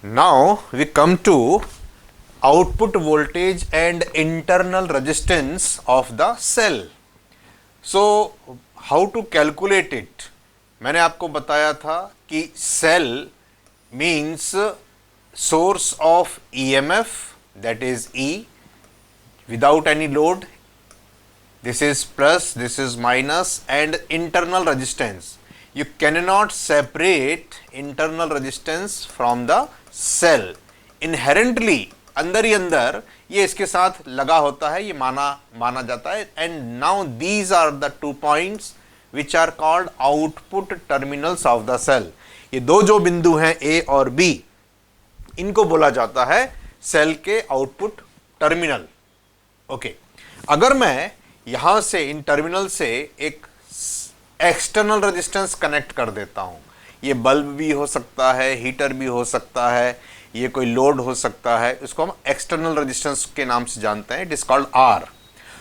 Now we come to output voltage and internal resistance of the cell. So how to calculate it? मैंने आपको बताया था कि cell means source of EMF, that is E, without any load. This is plus, this is minus, and internal resistance. You cannot separate internal resistance from the cell. Inherently अंदर ही अंदर ये इसके साथ लगा होता है, ये माना जाता है. And now these are the 2 points which are called output terminals of the cell. ये दो जो बिंदु हैं ए और बी, इनको बोला जाता है सेल के आउटपुट टर्मिनल. ओके, अगर मैं यहां से इन टर्मिनल से एक एक्सटर्नल रेजिस्टेंस कनेक्ट कर देता हूं, ये बल्ब भी हो सकता है, हीटर भी हो सकता है, ये कोई लोड हो सकता है, इसको हम एक्सटर्नल रेजिस्टेंस के नाम से जानते हैं. It is called R.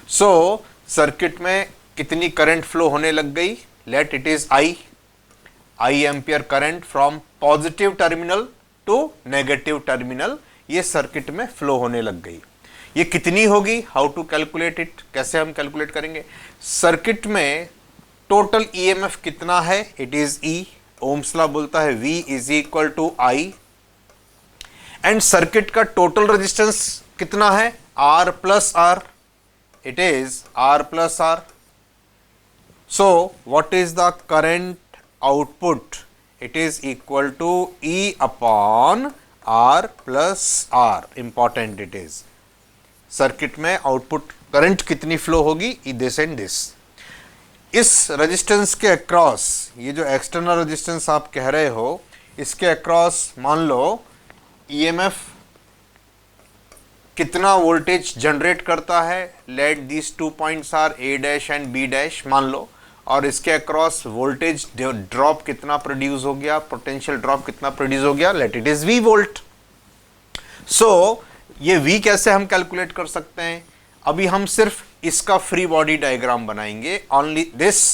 So circuit में कितनी करंट फ्लो होने लग गई? Let it is I ampere current from positive terminal to negative terminal, ये सर्किट में फ्लो होने लग गई. ये कितनी होगी? How to calculate it? कैसे हम कैलकुलेट करेंगे? सर्किट में टोटल ईएमएफ कितना है? It is E. Ohm's law बोलता है V is equal to I. And circuit का टोटल रेजिस्टेंस कितना है? R plus r. It is R plus r. So what is the current output? It is equal to E upon R plus r. Important it is. Circuit में output current कितनी flow होगी? This and this. इस resistance के across, ये जो external resistance आप कह रहे हो, इसके अक्रॉस मान लो ईएमएफ कितना वोल्टेज जनरेट करता है? Let this 2 points are A dash and B dash मान लो, और इसके अक्रॉस वोल्टेज ड्रॉप कितना प्रोड्यूस हो गया, पोटेंशियल ड्रॉप कितना प्रोड्यूस हो गया? Let it is V volt. So ये V कैसे हम कैलकुलेट कर सकते हैं? अभी हम सिर्फ इसका फ्री बॉडी डायग्राम बनाएंगे. Only this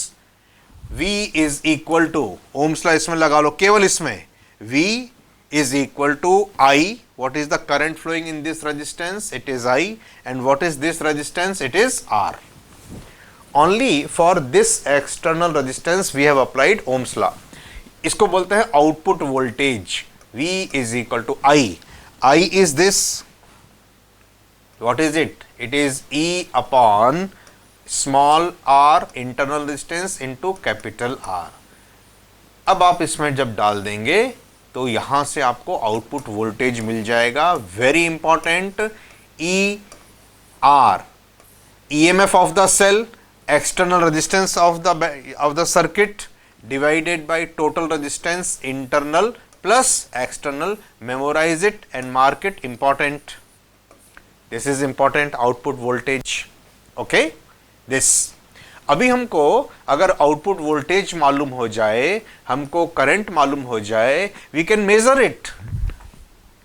V is equal to, Ohm's law इसमें लगा लो, केवल इसमें V is equal to I. What is the current flowing in this resistance? It is I. And what is this resistance? It is R. Only for this external resistance we have applied Ohm's law. इसको बोलते हैं output voltage. V is equal to I. I is this. What is it? It is E upon small r internal resistance into capital R. अब आप इसमें जब डाल देंगे तो यहां से आपको आउटपुट वोल्टेज मिल जाएगा. Very important, E R, EMF of the cell, external resistance of the circuit divided by total resistance internal plus external. Memorize it and mark it. Important, this is important. Output voltage. Okay, this. अभी हमको अगर output voltage मालूम हो जाए, हमको current मालूम हो जाए, we can measure it.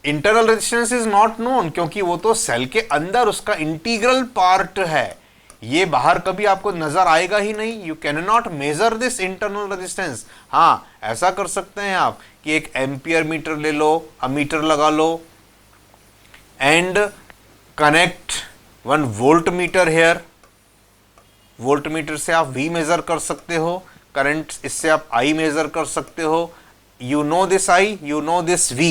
Internal resistance is not known, क्योंकि वो तो सेल के अंदर उसका इंटीग्रल पार्ट है, ये बाहर कभी आपको नजर आएगा ही नहीं. You can not measure this internal resistance. हाँ, ऐसा कर सकते हैं आप कि एक एम्पियर मीटर ले लो, अमीटर लगा लो, and connect 1 volt meter here. Volt meter से आप V मेजर कर सकते हो, करंट इससे आप I मेजर कर सकते हो. You know this I, you know this V.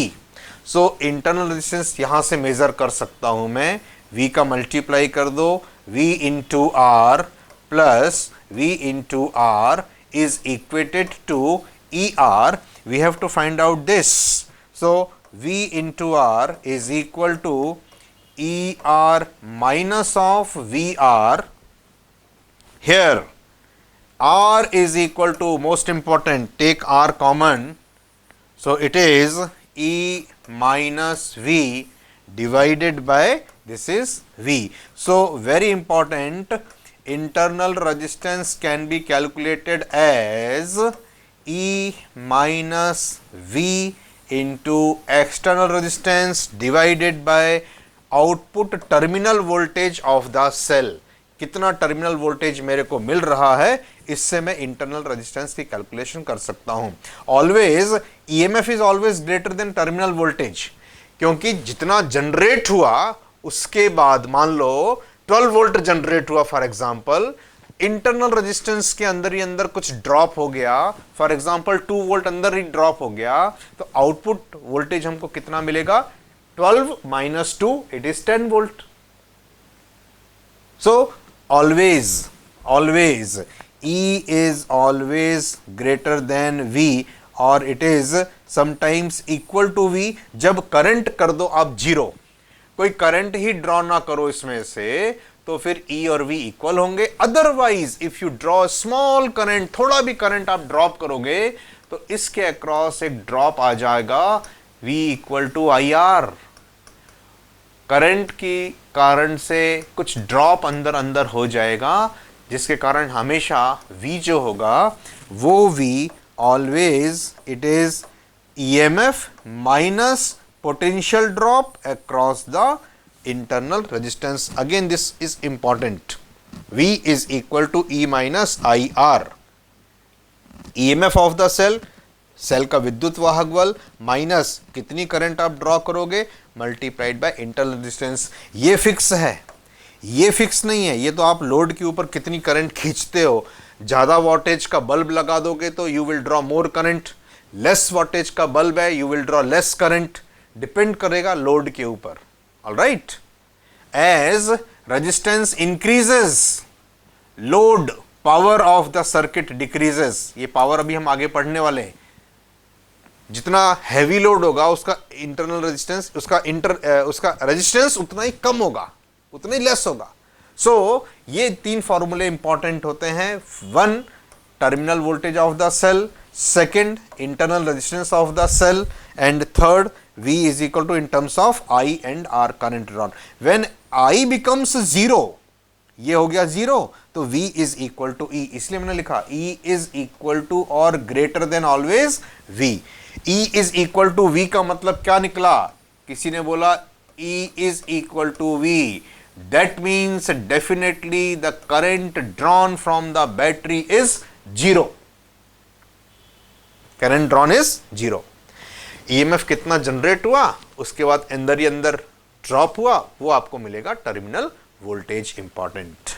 So internal resistance यहां से मेजर कर सकता हूं मैं. V का मल्टीप्लाई कर दो, V into R plus V into R is equated to E R. We have to find out this. So V into R is equal to E R minus of V R. Here R is equal to, most important, take R common, so it is E minus V divided by this is V. So very important, internal resistance can be calculated as E minus V into external resistance divided by output terminal voltage of the cell. कितना terminal voltage मेरे को मिल रहा है, इससे मैं internal resistance की calculation कर सकता हूं. Always EMF is always greater than terminal voltage. क्योंकि जितना जनरेट हुआ उसके बाद मान लो 12 वोल्ट जनरेट हुआ फॉर एग्जांपल, इंटरनल रेजिस्टेंस के अंदर ही अंदर कुछ ड्रॉप हो गया, फॉर एग्जांपल 2 वोल्ट अंदर ही ड्रॉप हो गया, तो आउटपुट वोल्टेज हमको कितना मिलेगा? 12 minus 2 it is 10 volt. So always E is always greater than V और it is sometimes equal to V. जब करंट कर दो आप 0, कोई करंट ही ड्रॉ ना करो इसमें से, तो फिर E और V इक्वल होंगे. Otherwise if you draw small current, थोड़ा भी करंट आप ड्रॉप करोगे तो इसके अक्रॉस एक ड्रॉप आ जाएगा V equal to IR. Current की कारण से कुछ ड्रॉप अंदर अंदर हो जाएगा, जिसके कारण हमेशा V जो होगा वो V always it is EMF minus potential drop across the internal resistance. Again this is important. V is equal to E minus IR. EMF of the cell, cell का विद्युत वाहक बल माइनस कितनी करंट आप draw करोगे multiplied by internal resistance. ये fix है, ये फिक्स नहीं है. ये तो आप लोड के ऊपर कितनी करंट खींचते हो. ज्यादा वोल्टेज का बल्ब लगा दोगे तो you will draw more current, less voltage का बल्ब है you will draw less current. Depend करेगा लोड के ऊपर. All right. As resistance increases, load power of the circuit decreases. ये पावर अभी हम आगे पढ़ने वाले हैं. जितना हैवी लोड होगा उसका इंटरनल रेजिस्टेंस, उसका रेजिस्टेंस उतना ही कम होगा, उतना ही लेस होगा. सो ये 3 फॉर्मूले इंपॉर्टेंट होते हैं. 1 terminal voltage of the cell, second internal resistance of the cell, and third V is equal to in terms of I and R current drawn. When I becomes 0, ये हो गया 0, तो V is equal to E. इसलिए मैंने लिखा E is equal to or greater than always V. E is equal to V का मतलब क्या निकला? किसी ने बोला E is equal to V. That means definitely the current drawn from the battery is 0. Current drawn is 0. EMF कितना generate हुआ उसके बाद अंदर ही अंदर ड्रॉप हुआ, वो आपको मिलेगा टर्मिनल वोल्टेज. इंपॉर्टेंट.